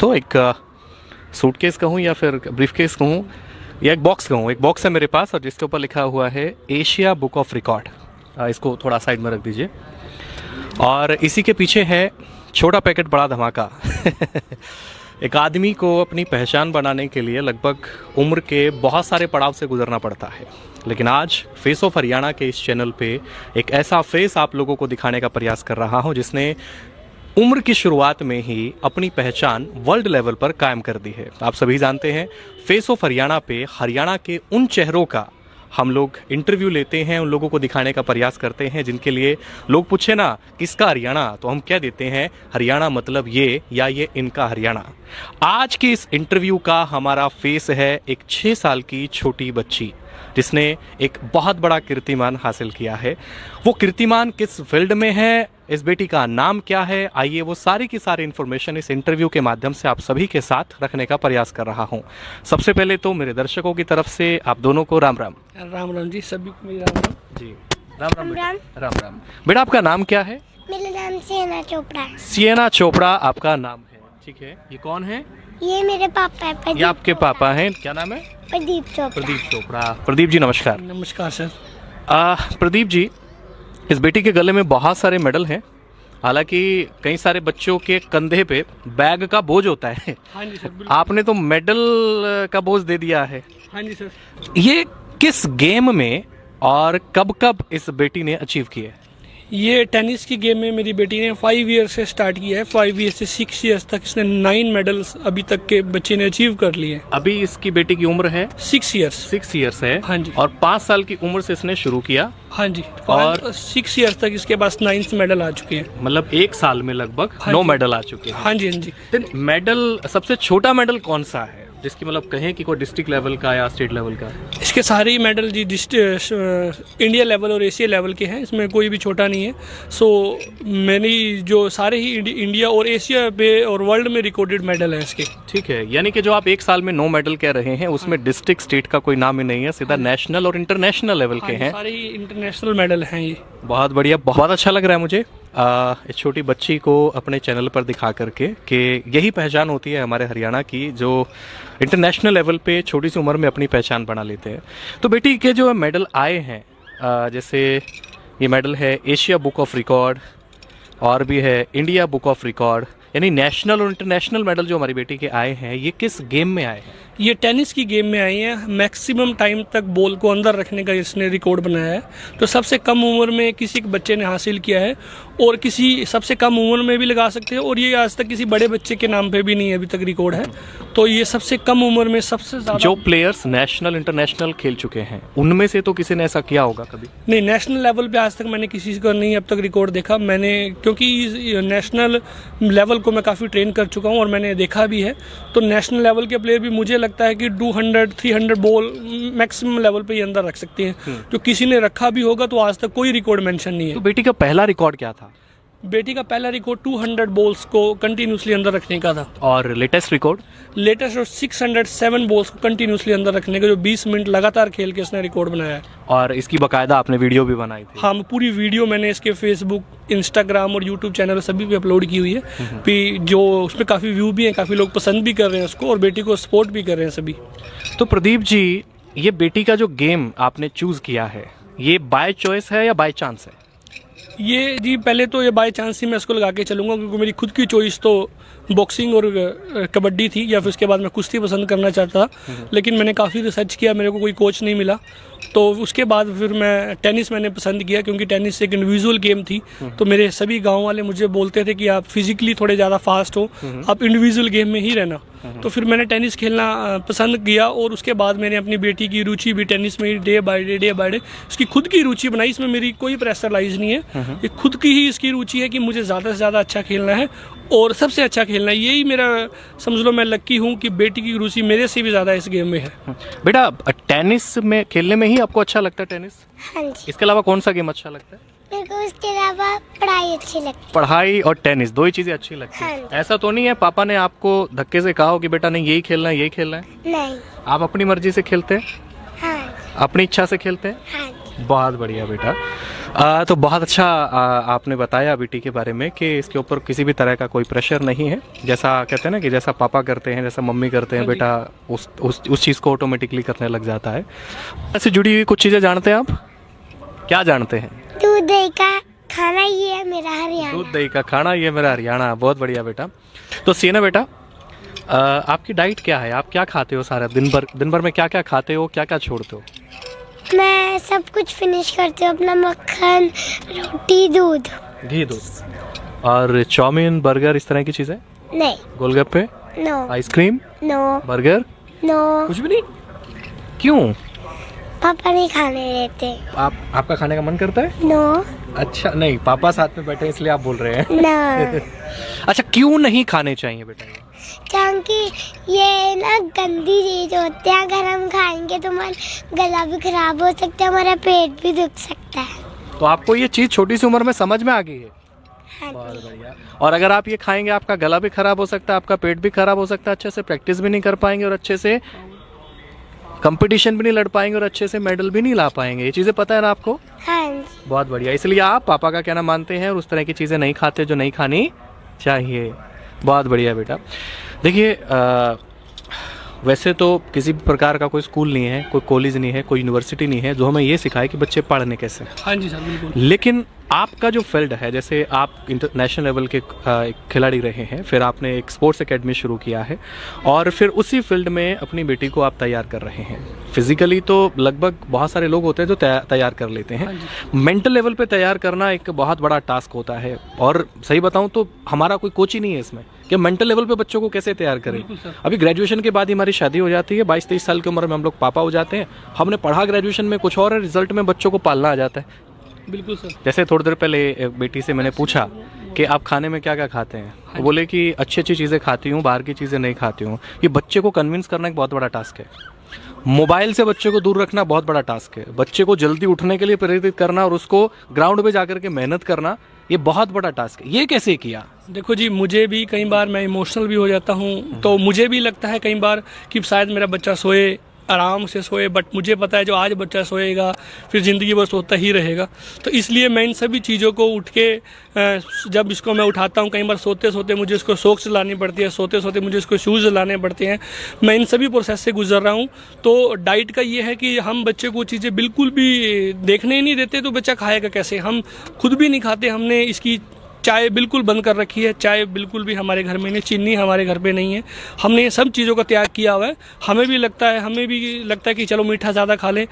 तो एक सूटकेस कहूँ या फिर ब्रीफकेस कहूँ या एक बॉक्स कहूँ, एक बॉक्स है मेरे पास और जिसके ऊपर लिखा हुआ है एशिया बुक ऑफ रिकॉर्ड। इसको थोड़ा साइड में रख दीजिए। और इसी के पीछे है छोटा पैकेट बड़ा धमाका। एक आदमी को अपनी पहचान बनाने के लिए लगभग उम्र के बहुत सारे पड़ाव से गुजरना पड़ता है, लेकिन आज फेस ऑफ हरियाणा के इस चैनल पे एक ऐसा फेस आप लोगों को दिखाने का प्रयास कर रहा हूं जिसने उम्र की शुरुआत में ही अपनी पहचान वर्ल्ड लेवल पर कायम कर दी है। आप सभी जानते हैं फेस ऑफ हरियाणा पे हरियाणा के उन चेहरों का हम लोग इंटरव्यू लेते हैं, उन लोगों को दिखाने का प्रयास करते हैं जिनके लिए लोग पूछे ना किसका हरियाणा, तो हम कह देते हैं हरियाणा मतलब ये या ये इनका हरियाणा। आज के इस इंटरव्यू का हमारा फेस है एक 6 साल की छोटी बच्ची जिसने एक बहुत बड़ा कीर्तिमान हासिल किया है। वो कीर्तिमान किस फील्ड में है, इस बेटी का नाम क्या है, आइए वो सारी की सारी इन्फॉर्मेशन इस इंटरव्यू के माध्यम से आप सभी के साथ रखने का प्रयास कर रहा हूं। सबसे पहले तो मेरे दर्शकों की तरफ से आप दोनों को राम राम। राम राम जी, सभी को मेरा राम राम जी। राम राम बेटा। राम राम बेटा, आपका नाम क्या है? मेरा नाम सियना चोपड़ा। सियना चोपड़ा आपका नाम है, ठीक है। ये कौन है? ये मेरे पापा है। ये आपके पापा हैं, क्या नाम है? प्रदीप चोपड़ा। प्रदीप चोपड़ा। प्रदीप जी नमस्कार। नमस्कार सर। प्रदीप जी, इस बेटी के गले में बहुत सारे मेडल हैं, हालांकि कई सारे बच्चों के कंधे पे बैग का बोझ होता है। हाँ जी सर। आपने तो मेडल का बोझ दे दिया है। हाँ जी सर। ये किस गेम में और कब कब इस बेटी ने अचीव किया? ये टेनिस की गेम में मेरी बेटी ने 5 ईयर से स्टार्ट किया है। 5 ईयर से 6 ईयर्स तक इसने 9 मेडल्स अभी तक के बच्चे ने अचीव कर लिए। अभी इसकी बेटी की उम्र है 6 ईयर्स। 6 ईयर्स है। हाँ जी। और 5 साल की उम्र से इसने शुरू किया। हाँ जी। और 6 ईयर्स तक इसके पास 9 मेडल आ चुके हैं। मतलब 1 साल में लगभग हाँ 9 जी। मेडल आ चुके हैं। हाँ जी। हाँ जी। मेडल, सबसे छोटा मेडल कौन सा है जिसकी मतलब कहें कि कोई डिस्ट्रिक्ट लेवल का या स्टेट लेवल का? इसके सारे ही मेडल जी इंडिया लेवल और एशिया लेवल के हैं, इसमें कोई भी छोटा नहीं है। सो मैंने जो सारे ही इंडिया और एशिया पे और वर्ल्ड में रिकॉर्डेड मेडल हैं इसके। ठीक है, यानी कि जो आप 1 साल में 9 मेडल कह रहे हैं उसमें डिस्ट्रिक्ट स्टेट का कोई नाम ही नहीं है, सीधा नेशनल और इंटरनेशनल लेवल के हैं। सारे ही इंटरनेशनल मेडल हैं ये। बहुत बढ़िया, बहुत अच्छा लग रहा है मुझे इस छोटी बच्ची को अपने चैनल पर दिखा करके कि यही पहचान होती है हमारे हरियाणा की, जो इंटरनेशनल लेवल पे छोटी सी उम्र में अपनी पहचान बना लेते हैं। तो बेटी के जो मेडल आए हैं, जैसे ये मेडल है एशिया बुक ऑफ रिकॉर्ड और भी है इंडिया बुक ऑफ रिकॉर्ड, यानी नेशनल और इंटरनेशनल मेडल जो हमारी बेटी के आए हैं, ये किस गेम में आए हैं? ये टेनिस की गेम में आई है। मैक्सिमम टाइम तक बॉल को अंदर रखने का इसने रिकॉर्ड बनाया है, तो सबसे कम उम्र में किसी बच्चे ने हासिल किया है और किसी सबसे कम उम्र में भी लगा सकते हैं। और ये आज तक किसी बड़े बच्चे के नाम पे भी नहीं अभी तक रिकॉर्ड है, तो ये सबसे कम उम्र में सबसे ज़्यादा। जो प्लेयर्स नेशनल इंटरनेशनल खेल चुके हैं उनमें से तो किसी ने ऐसा किया होगा कभी? नहीं, नेशनल लेवल पे आज तक मैंने किसी का नहीं अब तक रिकॉर्ड देखा मैंने, क्योंकि नेशनल लेवल को मैं काफ़ी ट्रेन कर चुका हूँ और मैंने देखा भी है। तो नेशनल लेवल के प्लेयर भी मुझे लगता है कि 200-300 बॉल मैक्सिमम लेवल पे ही अंदर रख सकते हैं। जो किसी ने रखा भी होगा तो आज तक कोई रिकॉर्ड मेंशन नहीं है। तो बेटी का पहला रिकॉर्ड क्या था? बेटी का पहला रिकॉर्ड 200 बॉल्स को कंटिन्यूसली अंदर रखने का था। और लेटेस्ट रिकॉर्ड? लेटेस्ट और 607 बॉल्स को कंटिन्यूसली अंदर रखने का, जो 20 मिनट लगातार खेल के इसने रिकॉर्ड बनाया है। और इसकी बाकायदा आपने वीडियो भी बनाई थी? हाँ, पूरी वीडियो मैंने इसके फेसबुक, इंस्टाग्राम और यूट्यूब चैनल सभी पे अपलोड की हुई है। भी जो उसमें काफ़ी व्यू भी हैं, काफ़ी लोग पसंद भी कर रहे हैं उसको और बेटी को सपोर्ट भी कर रहे हैं सभी। तो प्रदीप जी, ये बेटी का जो गेम आपने चूज़ किया है, ये बाय चॉइस है या बाय चांस है? ये जी पहले तो ये बाय चांस ही मैं इसको लगा के चलूँगा, क्योंकि मेरी खुद की चॉइस तो बॉक्सिंग और कबड्डी थी, या फिर उसके बाद मैं कुश्ती पसंद करना चाहता था। लेकिन मैंने काफ़ी रिसर्च किया, मेरे को कोई कोच नहीं मिला, तो उसके बाद फिर मैं टेनिस मैंने पसंद किया, क्योंकि टेनिस एक इंडिविजुअल गेम थी। तो मेरे सभी गांव वाले मुझे बोलते थे कि आप फिजिकली थोड़े ज़्यादा फास्ट हो, आप इंडिविजुअल गेम में ही रहना। तो फिर मैंने टेनिस खेलना पसंद किया और उसके बाद मैंने अपनी बेटी की रुचि भी टेनिस में डे बाय डे उसकी खुद की रुचि बनाई। इसमें मेरी कोई प्रेशराइज नहीं है, ये खुद की ही इसकी रुचि है कि मुझे ज़्यादा से ज़्यादा अच्छा खेलना है और सबसे अच्छा खेलना है। यही मेरा, समझ लो मैं लक्की हूँ कि बेटी की रुचि मेरे से भी ज़्यादा इस गेम में है। बेटा, टेनिस में खेलने में ही आपको अच्छा लगता है टेनिस? हाँ जी। इसके अलावा कौन सा गेम अच्छा लगता है? मेरे को उसके अलावा पढ़ाई अच्छी लगती है। पढ़ाई और टेनिस, दो ही चीजें अच्छी लगती है। हाँ। ऐसा तो नहीं है पापा ने आपको धक्के से कहा हो कि बेटा नहीं यही खेलना है, यही खेलना है? नहीं। आप अपनी मर्जी से खेलते हैं? हाँ। अपनी इच्छा से खेलते हैं? हाँ। बहुत बढ़िया बेटा। तो बहुत अच्छा आपने बताया बेटी के बारे में कि इसके ऊपर किसी भी तरह का कोई प्रेशर नहीं है, जैसा कहते हैं ना कि जैसा पापा करते हैं, जैसा मम्मी करते हैं, बेटा उस चीज़ को ऑटोमेटिकली करने लग जाता है। ऐसे जुड़ी हुई कुछ चीज़ें जानते हैं आप? क्या जानते हैं? दूध दही का खाना ये है मेरा हरियाणा। दूध दही का खाना ये मेरा हरियाणा। बहुत बढ़िया बेटा। तो सीना बेटा, आपकी डाइट क्या है? आप क्या खाते हो सारा दिन भर में क्या क्या खाते हो, क्या क्या छोड़ते हो? मैं सब कुछ फिनिश करती हूँ, अपना मक्खन, रोटी, दूध। घी दूध और चाउमीन, बर्गर, इस तरह की चीज़ें? नहीं। Golgappe, no. Ice cream, no. Burger, no. कुछ भी नहीं? क्यों? पापा नहीं खाने देते। आपका खाने का मन करता है? नो। अच्छा, नहीं, पापा साथ में बैठे इसलिए आप बोल रहे हैं। नो। अच्छा, क्यों नहीं खाने चाहिए बेटा? क्योंकि ये ना गंदी चीज होती है, अगर हम खाएंगे तो हमारा गला भी खराब हो सकता है, हमारा पेट भी दुख सकता है। तो आपको ये चीज़ छोटी सी उम्र में समझ में आ गई है? हाँ बहुत जी। बढ़िया। और अगर आप ये खाएंगे आपका गला भी खराब हो सकता है, आपका पेट भी खराब हो सकता है, अच्छे से प्रैक्टिस भी नहीं कर पाएंगे और अच्छे से कंपटीशन भी नहीं लड़ पाएंगे और अच्छे से मेडल भी नहीं ला पाएंगे। ये चीज़ें पता है ना आपको? हाँ जी। बहुत बढ़िया। इसलिए आप पापा का कहना मानते हैं और उस तरह की चीज़ें नहीं खाते जो नहीं खानी चाहिए। बहुत बढ़िया बेटा। देखिए, वैसे तो किसी भी प्रकार का कोई स्कूल नहीं है, कोई कॉलेज नहीं है, कोई यूनिवर्सिटी नहीं है जो हमें ये सिखाए कि बच्चे पढ़ने कैसे। हाँ जी सर, बिल्कुल। लेकिन आपका जो फील्ड है, जैसे आप इंटरनेशनल लेवल के एक खिलाड़ी रहे हैं, फिर आपने एक स्पोर्ट्स एकेडमी शुरू किया है और फिर उसी फील्ड में अपनी बेटी को आप तैयार कर रहे हैं। फिजिकली तो लगभग बहुत सारे लोग होते हैं जो तैयार कर लेते हैं, मेंटल लेवल पे तैयार करना एक बहुत बड़ा टास्क होता है। और सही बताऊं तो हमारा कोई कोच ही नहीं है इसमें कि मेंटल लेवल पे बच्चों को कैसे तैयार करें। अभी ग्रेजुएशन के बाद ही हमारी शादी हो जाती है, 22-23 साल की उम्र में हम लोग पापा हो जाते हैं। हमने पढ़ा ग्रेजुएशन में कुछ और है, रिजल्ट में बच्चों को पालना आ जाता है। बिल्कुल सर। जैसे थोड़ी देर पहले बेटी से मैंने पूछा कि आप खाने में क्या क्या खाते हैं, वो बोले कि अच्छी अच्छी चीज़ें खाती हूँ, बाहर की चीज़ें नहीं खाती हूँ। ये बच्चे को कन्विंस करना एक बहुत बड़ा टास्क है। मोबाइल से बच्चे को दूर रखना बहुत बड़ा टास्क है। बच्चे को जल्दी उठने के लिए प्रेरित करना और उसको ग्राउंड पे जाकर के मेहनत करना, ये बहुत बड़ा टास्क है। ये कैसे किया? देखो जी, मुझे भी कई बार मैं इमोशनल भी हो जाता हूँ, तो मुझे भी लगता है कई बार कि शायद मेरा बच्चा सोए, आराम से सोए, बट मुझे पता है जो आज बच्चा सोएगा फिर ज़िंदगी भर सोता ही रहेगा। तो इसलिए मैं इन सभी चीज़ों को उठ के जब इसको मैं उठाता हूँ, कई बार सोते सोते मुझे इसको सॉक्स लानी पड़ती है, सोते सोते मुझे इसको शूज़ लाने पड़ते हैं। मैं इन सभी प्रोसेस से गुजर रहा हूँ। तो डाइट का ये है कि हम बच्चे को चीज़ें बिल्कुल भी देखने ही नहीं देते, तो बच्चा खाएगा कैसे? हम खुद भी नहीं खाते। हमने इसकी चाय बिल्कुल बंद कर रखी है, चाय बिल्कुल भी हमारे घर में नहीं, चीनी हमारे घर पे नहीं है। हमने ये सब चीज़ों का त्याग किया हुआ है। हमें भी लगता है कि चलो मीठा ज़्यादा खा लें,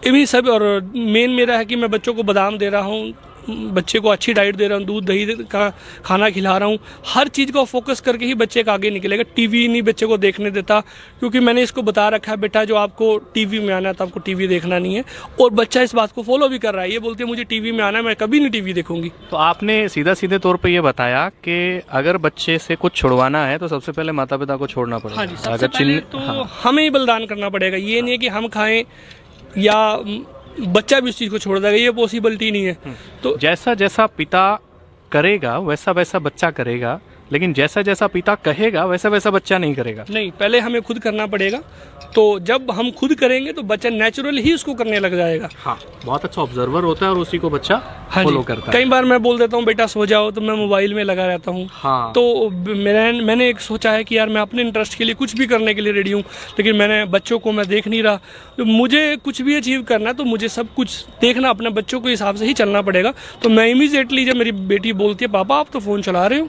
इन्हीं सब। और मेन मेरा है कि मैं बच्चों को बादाम दे रहा हूँ, बच्चे को अच्छी डाइट दे रहा हूँ, दूध दही का खाना खिला रहा हूँ। हर चीज़ को फोकस करके ही बच्चे का आगे निकलेगा। टीवी नहीं बच्चे को देखने देता, क्योंकि मैंने इसको बता रखा है, बेटा जो आपको टीवी में आना है तो आपको टीवी देखना नहीं है। और बच्चा इस बात को फॉलो भी कर रहा है। ये बोलते हैं मुझे टीवी में आना है, मैं कभी नहीं टीवी देखूंगी। तो आपने सीधे तौर पे ये बताया कि अगर बच्चे से कुछ छुड़वाना है तो सबसे पहले माता पिता को छोड़ना पड़ेगा। हाँ जी, सबसे पहले तो हमें ही बलिदान करना पड़ेगा। ये नहीं है कि हम खाएं या बच्चा भी उस चीज़ को छोड़ देगा, ये पॉसिबिलिटी नहीं है। तो जैसा जैसा पिता करेगा वैसा वैसा बच्चा करेगा, लेकिन जैसा जैसा पिता कहेगा वैसा वैसा बच्चा नहीं करेगा। नहीं, पहले हमें खुद करना पड़ेगा। तो जब हम खुद करेंगे तो बच्चा नेचुरल ही उसको करने लग जाएगा। हाँ, बहुत अच्छा ऑब्जर्वर होता है और उसी को बच्चा फॉलो करता है। कई बार मैं बोल देता हूँ बेटा सो जाओ, तो मैं मोबाइल में लगा रहता हूँ। हाँ। तो मैंने एक सोचा है कि यार मैं अपने इंटरेस्ट के लिए कुछ भी करने के लिए रेडी हूँ, लेकिन मैंने बच्चों को मैं देख नहीं रहा। तो मुझे कुछ भी अचीव करना है तो मुझे सब कुछ देखना, अपने बच्चों के हिसाब से ही चलना पड़ेगा। तो मैं इमीडिएटली, जब मेरी बेटी बोलती है पापा आप तो फ़ोन चला रहे हो,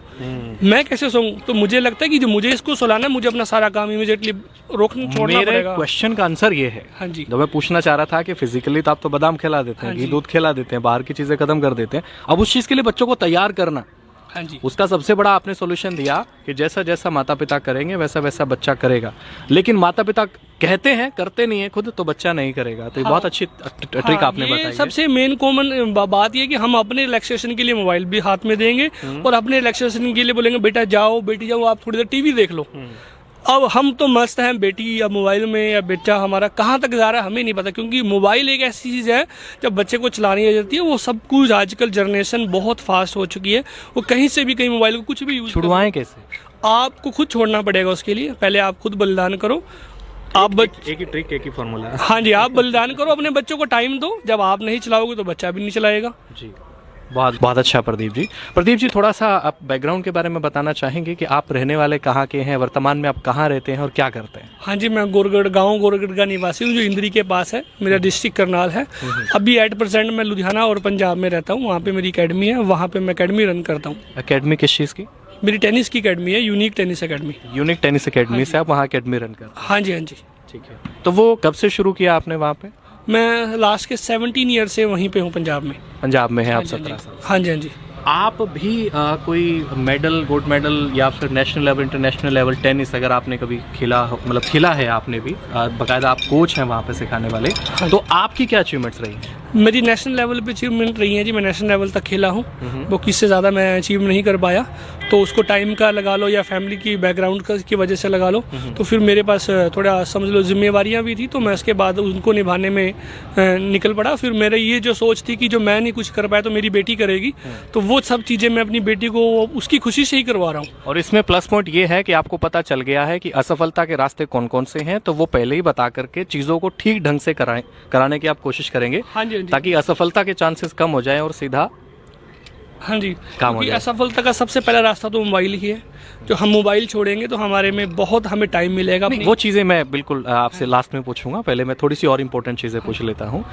मैं कैसे सोऊं, तो मुझे लगता है कि जो मुझे इसको सुलाना है, मुझे अपना सारा काम इमीडिएटली छोड़ना पड़ेगा। मेरे क्वेश्चन का आंसर ये है। हाँ जी। जो मैं पूछना चाह रहा था कि फिजिकली तो आप तो बादाम खिला देते हैं, घी दूध खिला देते हैं, बाहर की चीजें खत्म कर देते हैं, अब उस चीज के लिए बच्चों को तैयार करना, हाँ जी, उसका सबसे बड़ा आपने सॉल्यूशन दिया कि जैसा जैसा माता पिता करेंगे वैसा वैसा बच्चा करेगा। लेकिन माता पिता कहते हैं, करते नहीं है खुद, तो बच्चा नहीं करेगा। तो ये बहुत अच्छी ट्रिक आपने बताई। सबसे मेन कॉमन बात ये कि हम अपने रिलैक्सेशन के लिए मोबाइल भी हाथ में देंगे और अपने रिलैक्सेशन के लिए बोलेंगे बेटा जाओ, बेटी जाओ, आप थोड़ी देर टीवी देख लो। अब हम तो मस्त हैं, बेटी या मोबाइल में या बच्चा हमारा कहाँ तक जा रहा है हमें नहीं पता, क्योंकि मोबाइल एक ऐसी चीज़ है जब बच्चे को चलानी आ जाती है, वो सब कुछ आजकल जनरेशन बहुत फास्ट हो चुकी है, वो कहीं से भी कहीं मोबाइल को कुछ भी यूज छुड़वाएं कैसे? आपको खुद छोड़ना पड़ेगा। उसके लिए पहले आप खुद बलिदान करो। आप एक ही ट्रिक, एक ही फॉर्मूला। हाँ जी, आप बलिदान करो, अपने बच्चों को टाइम दो, जब आप नहीं चलाओगे तो बच्चा भी नहीं चलाएगा। जी, बहुत बहुत अच्छा प्रदीप जी। प्रदीप जी, थोड़ा सा आप बैकग्राउंड के बारे में बताना चाहेंगे कि आप रहने वाले कहाँ के हैं, वर्तमान में आप कहाँ रहते हैं और क्या करते हैं? हाँ जी, मैं गोरगढ़ का निवासी हूँ, जो इंद्री के पास है। मेरा डिस्ट्रिक्ट करनाल है। अभी एट प्रेजेंट मैं लुधियाना और पंजाब में रहता हूँ। वहाँ पे मेरी एकेडमी है, वहाँ पे मैं एकेडमी रन करता हूँ। एकेडमी किस चीज़ की? मेरी टेनिस की एकेडमी है, unique tennis academy. Unique tennis academy से आप वहाँ एकेडमी रन करते हैं? हाँ जी, हाँ जी। ठीक है, तो वो कब से शुरू किया आपने वहाँ पे? मैं लास्ट के 17 ईयर से वहीं पे हूँ, पंजाब में। पंजाब में है आप? हाँ जी, 17 साल। हाँ जी, हाँ जी। आप भी कोई मेडल, गोल्ड मेडल या फिर national level, international level tennis अगर आपने कभी खेला हो, मतलब खेला है आपने भी, बाकायदा आप कोच हैं वहाँ पे सिखाने वाले, तो आपकी क्या अचीवमेंट्स रही हैं? मेरी नेशनल लेवल पे अचीवमेंट रही है जी। मैं नेशनल लेवल तक खेला हूँ। वो किससे ज़्यादा मैं अचीव नहीं कर पाया, तो उसको टाइम का लगा लो या फैमिली की बैकग्राउंड की वजह से लगा लो। तो फिर मेरे पास थोड़ा समझ लो जिम्मेवारियाँ भी थी, तो मैं उसके बाद उनको निभाने में निकल पड़ा। फिर मेरे ये जो सोच थी कि जो मैं नहीं कुछ कर पाया तो मेरी बेटी करेगी, तो वो सब चीज़ें मैं अपनी बेटी को उसकी खुशी से ही करवा रहा हूँ। और इसमें प्लस पॉइंट ये है कि आपको पता चल गया है कि असफलता के रास्ते कौन कौन से हैं, तो वो पहले ही बता करके चीज़ों को ठीक ढंग से कराने की आप कोशिश करेंगे, हाँ जी, हाँ जी। ताकि असफलता के चांसेस कम हो जाएं और सीधा हाँ जी, काम हो क्योंकि जाए। असफलता का सबसे पहला रास्ता तो मोबाइल ही है। जो हम मोबाइल छोड़ेंगे तो हमारे में बहुत हमें टाइम मिलेगा। नहीं, वो चीज़ें मैं बिल्कुल आपसे लास्ट में पूछूंगा, पहले मैं थोड़ी सी और इम्पोर्टेंट चीज़ें पूछ लेता हूँ।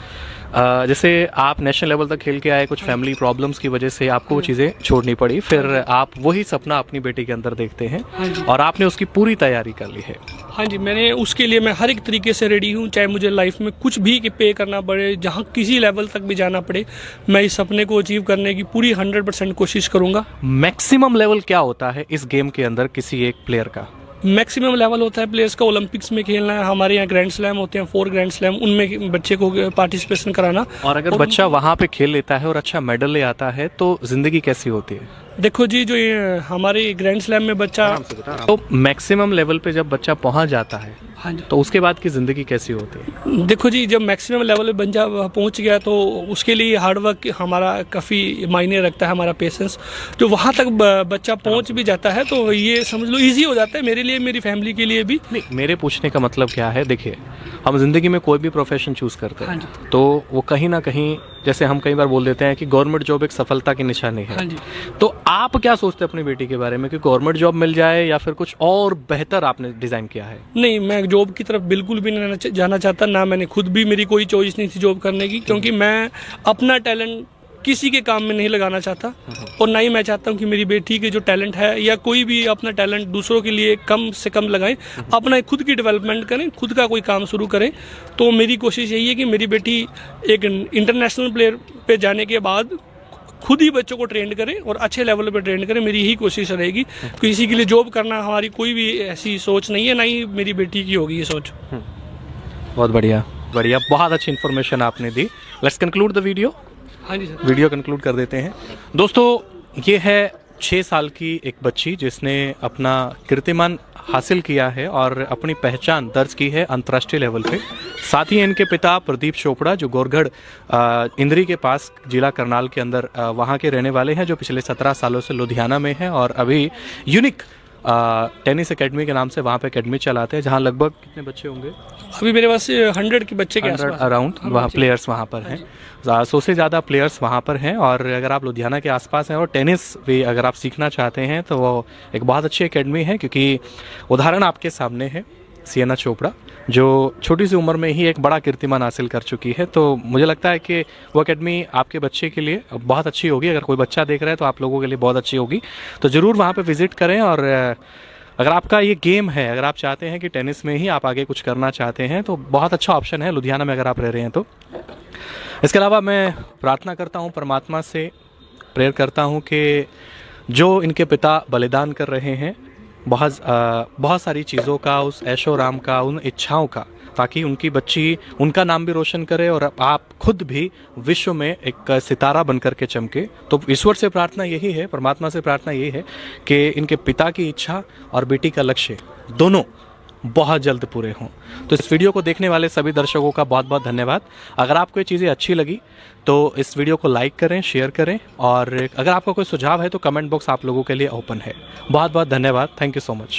जैसे आप नेशनल लेवल तक खेल के आए, कुछ फैमिली प्रॉब्लम्स की वजह से आपको वो चीज़ें छोड़नी पड़ी, फिर आप वही सपना अपनी बेटी के अंदर देखते हैं और आपने उसकी पूरी तैयारी कर ली है। हाँ जी, मैंने उसके लिए मैं हर एक तरीके से रेडी हूँ, चाहे मुझे लाइफ में कुछ भी पे करना पड़े, जहाँ किसी लेवल तक भी जाना पड़े, मैं इस सपने को अचीव करने की पूरी 100% कोशिश करूँगा। मैक्सिमम लेवल क्या होता है इस गेम के अंदर किसी एक प्लेयर का? मैक्सिमम लेवल होता है प्लेयर्स का ओलंपिक्स में खेलना है। हमारे यहाँ ग्रैंड स्लैम होते हैं, 4 ग्रैंड स्लैम, उनमें बच्चे को पार्टिसिपेशन कराना। और अगर बच्चा वहाँ पे खेल लेता है और अच्छा मेडल ले आता है तो जिंदगी कैसी होती है? देखो जी, जो ये हमारे ग्रैंड स्लैम में बच्चा, तो मैक्सिमम लेवल पे जब बच्चा पहुँच जाता है, हाँ जी, तो उसके बाद की ज़िंदगी कैसी होती है? देखो जी, जब मैक्सिमम लेवल पे बंदा पहुंच गया तो उसके लिए हार्ड वर्क हमारा काफ़ी मायने रखता है, हमारा पेशेंस। जो वहाँ तक बच्चा पहुंच भी जाता है तो ये समझ लो इजी हो जाता है मेरे लिए, मेरी फैमिली के लिए भी। नहीं, मेरे पूछने का मतलब क्या है, देखिए हम ज़िंदगी में कोई भी प्रोफेशन चूज़ करते हाँ हैं जी। तो वो कहीं ना कहीं, जैसे हम कई बार बोल देते हैं कि गवर्नमेंट जॉब एक सफलता की निशानी है। हाँ जी। तो आप क्या सोचते हैं अपनी बेटी के बारे में कि गवर्नमेंट जॉब मिल जाए या फिर कुछ और बेहतर आपने डिज़ाइन किया है? नहीं, मैं जॉब की तरफ बिल्कुल भी नहीं जाना चाहता, ना मैंने खुद भी, मेरी कोई चॉइस नहीं थी जॉब करने की, क्योंकि मैं अपना टैलेंट किसी के काम में नहीं लगाना चाहता, और ना ही मैं चाहता हूं कि मेरी बेटी के जो टैलेंट है या कोई भी अपना टैलेंट दूसरों के लिए कम से कम लगाएं, अपना खुद की डेवलपमेंट करें, खुद का कोई काम शुरू करें। तो मेरी कोशिश यही है कि मेरी बेटी एक इंटरनेशनल प्लेयर पे जाने के बाद खुद ही बच्चों को ट्रेंड करें और अच्छे लेवल पे ट्रेंड करें। मेरी यही कोशिश रहेगी। किसी के लिए जॉब करना हमारी कोई भी ऐसी सोच नहीं है, ना ही मेरी बेटी की होगी ये सोच। बहुत बढ़िया, बढ़िया, बहुत अच्छी इन्फॉर्मेशन आपने दी। Let's conclude the video. हाँ जी सर। वीडियो कंक्लूड कर देते हैं। दोस्तों, ये है 6 साल की एक बच्ची जिसने अपना कीर्तिमान हासिल किया है और अपनी पहचान दर्ज की है अंतर्राष्ट्रीय लेवल पे। साथ ही इनके पिता प्रदीप चोपड़ा, जो गोरगढ़ इंद्री के पास जिला करनाल के अंदर वहाँ के रहने वाले हैं, जो पिछले 17 सालों से लुधियाना में हैं और अभी यूनिक टेनिस एकेडमी के नाम से वहाँ पे एकेडमी चलाते हैं, जहाँ लगभग कितने बच्चे होंगे? अभी मेरे पास 100 के बच्चे के 100 आसपास अराउंड वहाँ प्लेयर्स वहाँ पर हैं। 100 से ज़्यादा प्लेयर्स वहाँ पर हैं। और अगर आप लुधियाना के आसपास हैं और टेनिस भी अगर आप सीखना चाहते हैं तो वो एक बहुत अच्छी एकेडमी है, क्योंकि उदाहरण आपके सामने है सियना चोपड़ा, जो छोटी सी उम्र में ही एक बड़ा कीर्तिमान हासिल कर चुकी है। तो मुझे लगता है कि वो एकेडमी आपके बच्चे के लिए बहुत अच्छी होगी। अगर कोई बच्चा देख रहा है तो आप लोगों के लिए बहुत अच्छी होगी, तो ज़रूर वहाँ पे विज़िट करें। और अगर आपका ये गेम है, अगर आप चाहते हैं कि टेनिस में ही आप आगे कुछ करना चाहते हैं, तो बहुत अच्छा ऑप्शन है लुधियाना में अगर आप रह रहे हैं तो। इसके अलावा मैं प्रार्थना करता हूँ, परमात्मा से प्रेयर करता हूँ कि जो इनके पिता बलिदान कर रहे हैं बहुत सारी चीज़ों का, उस ऐशो राम का, उन इच्छाओं का, ताकि उनकी बच्ची उनका नाम भी रोशन करे और आप खुद भी विश्व में एक सितारा बन कर के चमके। तो ईश्वर से प्रार्थना यही है, परमात्मा से प्रार्थना यही है कि इनके पिता की इच्छा और बेटी का लक्ष्य दोनों बहुत जल्द पूरे हों। तो इस वीडियो को देखने वाले सभी दर्शकों का बहुत बहुत धन्यवाद। अगर आपको ये चीज़ें अच्छी लगी तो इस वीडियो को लाइक करें, शेयर करें, और अगर आपका कोई सुझाव है तो कमेंट बॉक्स आप लोगों के लिए ओपन है। बहुत बहुत धन्यवाद। Thank you so much.